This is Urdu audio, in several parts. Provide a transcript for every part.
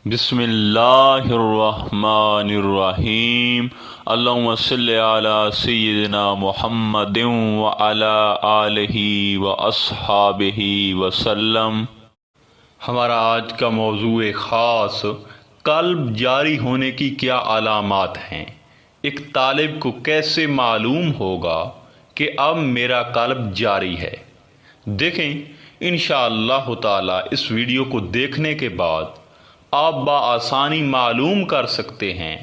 بسم اللہ الرحمن الرحیم۔ اللہم صلی علی سیدنا محمد وعلی آلہ واصحابہ وسلم۔ ہمارا آج کا موضوع خاص قلب جاری ہونے کی کیا علامات ہیں۔ ایک طالب کو کیسے معلوم ہوگا کہ اب میرا قلب جاری ہے؟ دیکھیں، انشاءاللہ تعالی اس ویڈیو کو دیکھنے کے بعد آپ بآسانی معلوم کر سکتے ہیں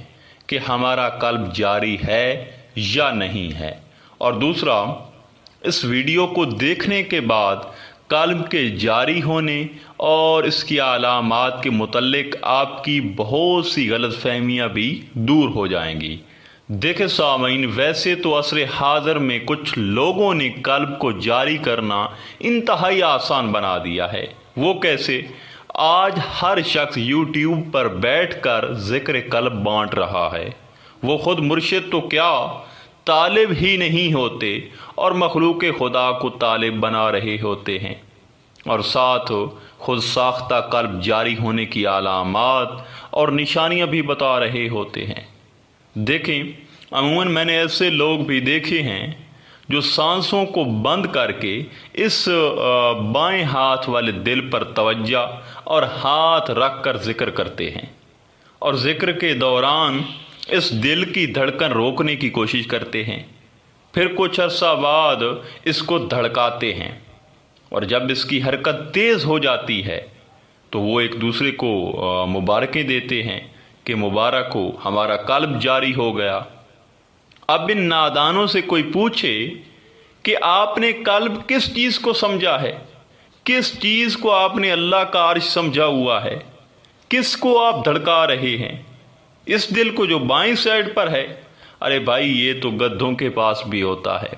کہ ہمارا قلب جاری ہے یا نہیں ہے۔ اور دوسرا، اس ویڈیو کو دیکھنے کے بعد قلب کے جاری ہونے اور اس کی علامات کے متعلق آپ کی بہت سی غلط فہمیاں بھی دور ہو جائیں گی۔ دیکھیں سامعین، ویسے تو عصر حاضر میں کچھ لوگوں نے قلب کو جاری کرنا انتہائی آسان بنا دیا ہے۔ وہ کیسے؟ آج ہر شخص یوٹیوب پر بیٹھ کر ذکر قلب بانٹ رہا ہے۔ وہ خود مرشد تو کیا طالب ہی نہیں ہوتے اور مخلوق خدا کو طالب بنا رہے ہوتے ہیں، اور ساتھ خود ساختہ قلب جاری ہونے کی علامات اور نشانیاں بھی بتا رہے ہوتے ہیں۔ دیکھیں، عموماً میں نے ایسے لوگ بھی دیکھے ہیں جو سانسوں کو بند کر کے اس بائیں ہاتھ والے دل پر توجہ اور ہاتھ رکھ کر ذکر کرتے ہیں، اور ذکر کے دوران اس دل کی دھڑکن روکنے کی کوشش کرتے ہیں۔ پھر کچھ عرصہ بعد اس کو دھڑکاتے ہیں، اور جب اس کی حرکت تیز ہو جاتی ہے تو وہ ایک دوسرے کو مبارکیں دیتے ہیں کہ مبارک ہو، ہمارا قلب جاری ہو گیا۔ اب ان نادانوں سے کوئی پوچھے کہ آپ نے قلب کس چیز کو سمجھا ہے؟ کس چیز کو آپ نے اللہ کا عرش سمجھا ہوا ہے؟ کس کو آپ دھڑکا رہے ہیں؟ اس دل کو جو بائیں سائڈ پر ہے؟ ارے بھائی، یہ تو گدھوں کے پاس بھی ہوتا ہے۔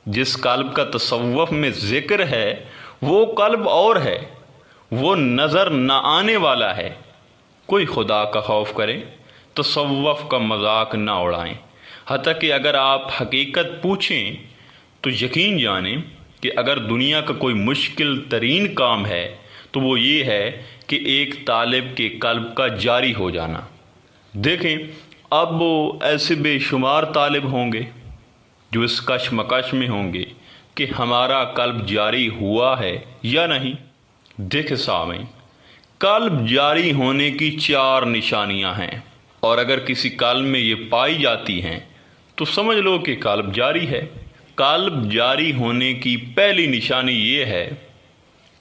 جس قلب کا تصوف میں ذکر ہے وہ قلب اور ہے، وہ نظر نہ آنے والا ہے۔ کوئی خدا کا خوف کرے، تصوف کا مذاق نہ اڑائیں۔ حتیٰ کہ اگر آپ حقیقت پوچھیں تو یقین جانیں کہ اگر دنیا کا کوئی مشکل ترین کام ہے تو وہ یہ ہے کہ ایک طالب کے قلب کا جاری ہو جانا۔ دیکھیں، اب وہ ایسے بے شمار طالب ہوں گے جو اس کشمکش میں ہوں گے کہ ہمارا قلب جاری ہوا ہے یا نہیں۔ دیکھیں سامعین، قلب جاری ہونے کی 4 نشانیاں ہیں، اور اگر کسی قلب میں یہ پائی جاتی ہیں تو سمجھ لو کہ قلب جاری ہے۔ قلب جاری ہونے کی پہلی نشانی یہ ہے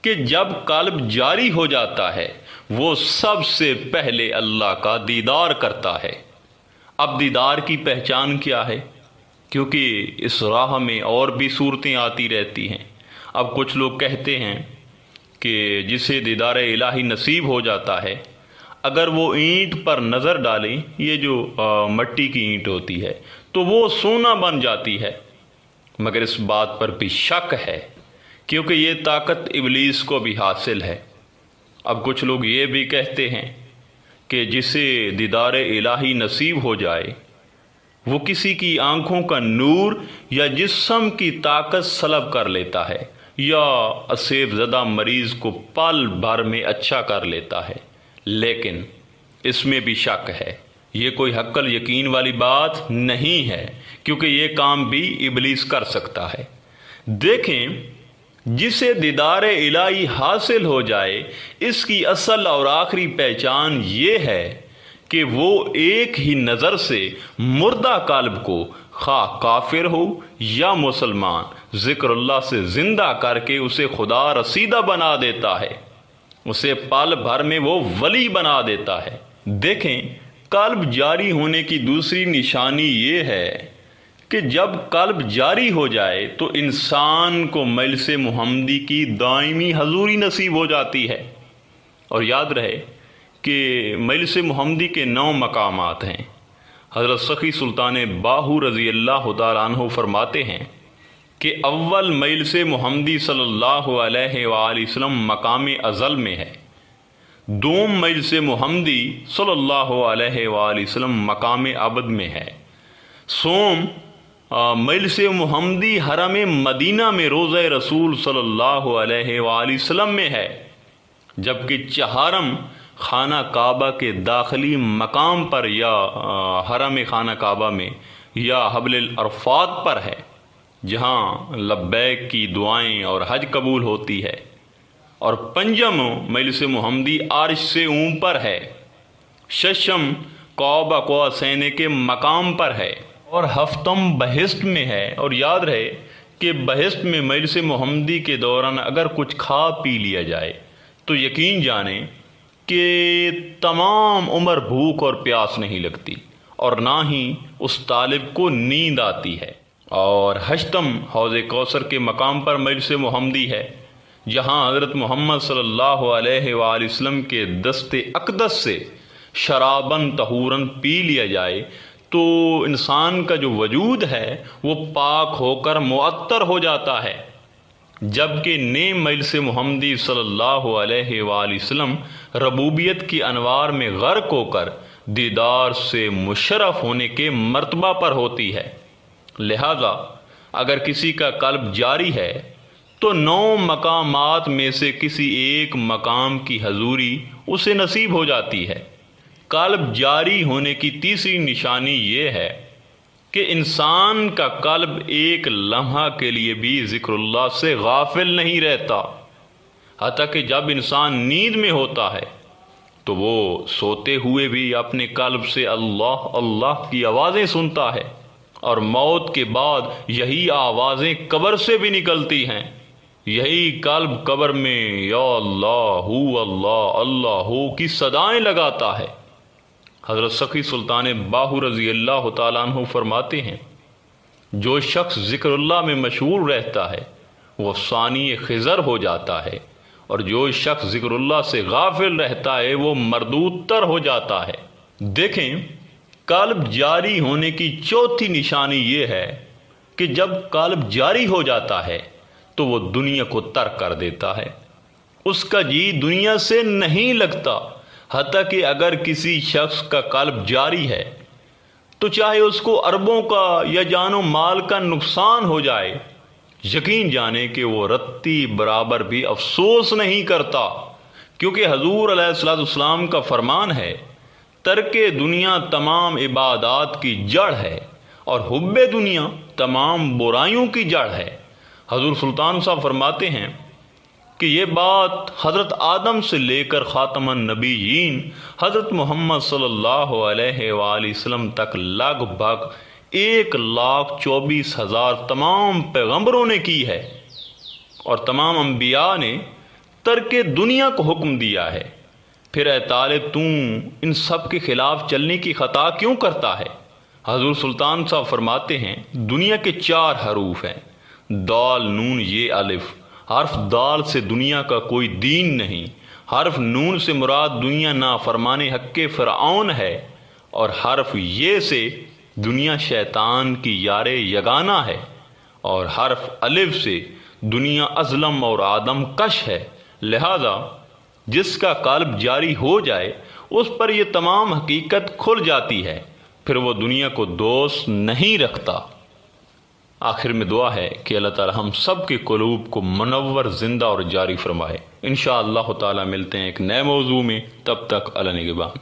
کہ جب قلب جاری ہو جاتا ہے وہ سب سے پہلے اللہ کا دیدار کرتا ہے۔ اب دیدار کی پہچان کیا ہے؟ کیونکہ اس راہ میں اور بھی صورتیں آتی رہتی ہیں۔ اب کچھ لوگ کہتے ہیں کہ جسے دیدار الہی نصیب ہو جاتا ہے، اگر وہ اینٹ پر نظر ڈالیں، یہ جو مٹی کی اینٹ ہوتی ہے، تو وہ سونا بن جاتی ہے۔ مگر اس بات پر بھی شک ہے، کیونکہ یہ طاقت ابلیس کو بھی حاصل ہے۔ اب کچھ لوگ یہ بھی کہتے ہیں کہ جسے دیدار الہی نصیب ہو جائے وہ کسی کی آنکھوں کا نور یا جسم کی طاقت سلب کر لیتا ہے، یا اسیب زدہ مریض کو پل بھر میں اچھا کر لیتا ہے۔ لیکن اس میں بھی شک ہے، یہ کوئی حق یقین والی بات نہیں ہے، کیونکہ یہ کام بھی ابلیس کر سکتا ہے۔ دیکھیں، جسے دیدار الہی حاصل ہو جائے اس کی اصل اور آخری پہچان یہ ہے کہ وہ ایک ہی نظر سے مردہ قلب کو، خواہ کافر ہو یا مسلمان، ذکر اللہ سے زندہ کر کے اسے خدا رسیدہ بنا دیتا ہے، اسے پل بھر میں وہ ولی بنا دیتا ہے۔ دیکھیں، قلب جاری ہونے کی دوسری نشانی یہ ہے کہ جب قلب جاری ہو جائے تو انسان کو مجلس محمدی کی دائمی حضوری نصیب ہو جاتی ہے۔ اور یاد رہے کہ مجلس محمدی کے 9 مقامات ہیں۔ حضرت سخی سلطان باہو رضی اللہ تعالیٰ عنہ فرماتے ہیں کہ اول مجلس محمدی صلی اللہ علیہ وآلہ وسلم مقام ازل میں ہے، دوم مجلس محمدی صلی اللہ علیہ وآلہ وسلم مقام ابد میں ہے، سوم مجلس محمدی حرم مدینہ میں روضہ رسول صلی اللہ علیہ وآلہ وسلم میں ہے، جبکہ چہارم خانہ کعبہ کے داخلی مقام پر یا حرم خانہ کعبہ میں یا حبل العرفات پر ہے، جہاں لبیک کی دعائیں اور حج قبول ہوتی ہے، اور پنجم مجلس محمدی عرش سے اوپر ہے، ششم کعبہ کو سینے کے مقام پر ہے، اور ہفتم بہشت میں ہے۔ اور یاد رہے کہ بہشت میں مجلس محمدی کے دوران اگر کچھ کھا پی لیا جائے تو یقین جانیں کہ تمام عمر بھوک اور پیاس نہیں لگتی، اور نہ ہی اس طالب کو نیند آتی ہے۔ اور ہشتم حوض کوثر کے مقام پر مجلس محمدی ہے، جہاں حضرت محمد صلی اللہ علیہ وآلہ وسلم کے دست اقدس سے شراباً طہوراً پی لیا جائے تو انسان کا جو وجود ہے وہ پاک ہو کر معطر ہو جاتا ہے، جبکہ نیم مجلس محمدی صلی اللہ علیہ وآلہ وسلم ربوبیت کی انوار میں غرق ہو کر دیدار سے مشرف ہونے کے مرتبہ پر ہوتی ہے۔ لہذا اگر کسی کا قلب جاری ہے تو 9 مقامات میں سے کسی ایک مقام کی حضوری اسے نصیب ہو جاتی ہے۔ قلب جاری ہونے کی تیسری نشانی یہ ہے کہ انسان کا قلب ایک لمحہ کے لیے بھی ذکر اللہ سے غافل نہیں رہتا، حتیٰ کہ جب انسان نیند میں ہوتا ہے تو وہ سوتے ہوئے بھی اپنے قلب سے اللہ اللہ کی آوازیں سنتا ہے، اور موت کے بعد یہی آوازیں قبر سے بھی نکلتی ہیں۔ یہی قلب قبر میں یا اللہ اللہ اللہ کی صدائیں لگاتا ہے۔ حضرت سخی سلطان باہو رضی اللہ تعالیٰ عنہ فرماتے ہیں، جو شخص ذکر اللہ میں مشغول رہتا ہے وہ ثانی خضر ہو جاتا ہے، اور جو شخص ذکر اللہ سے غافل رہتا ہے وہ مردود تر ہو جاتا ہے۔ دیکھیں، قلب جاری ہونے کی چوتھی نشانی یہ ہے کہ جب قلب جاری ہو جاتا ہے تو وہ دنیا کو ترک کر دیتا ہے، اس کا جی دنیا سے نہیں لگتا۔ حتیٰ کہ اگر کسی شخص کا قلب جاری ہے تو چاہے اس کو اربوں کا یا جان و مال کا نقصان ہو جائے، یقین جانے کہ وہ رتی برابر بھی افسوس نہیں کرتا، کیونکہ حضور علیہ السلام کا فرمان ہے، ترک دنیا تمام عبادات کی جڑ ہے اور حب دنیا تمام برائیوں کی جڑ ہے۔ حضور سلطان صاحب فرماتے ہیں کہ یہ بات حضرت آدم سے لے کر خاتم النبیین حضرت محمد صلی اللہ علیہ وآلہ وسلم تک لگ بھگ 1,24,000 تمام پیغمبروں نے کی ہے، اور تمام انبیاء نے ترک دنیا کو حکم دیا ہے۔ پھر اے طالب تو ان سب کے خلاف چلنے کی خطا کیوں کرتا ہے؟ حضور سلطان صاحب فرماتے ہیں، دنیا کے 4 حروف ہیں، دال نون یہ الف۔ حرف دال سے دنیا کا کوئی دین نہیں، حرف نون سے مراد دنیا نافرمان حق فرعون ہے، اور حرف یہ سے دنیا شیطان کی یار یگانہ ہے، اور حرف الف سے دنیا ازلم اور آدم کش ہے۔ لہذا جس کا قلب جاری ہو جائے اس پر یہ تمام حقیقت کھل جاتی ہے، پھر وہ دنیا کو دوست نہیں رکھتا۔ آخر میں دعا ہے کہ اللہ تعالی ہم سب کے قلوب کو منور، زندہ اور جاری فرمائے۔ انشاءاللہ تعالی ملتے ہیں ایک نئے موضوع میں، تب تک اللہ نگہبان۔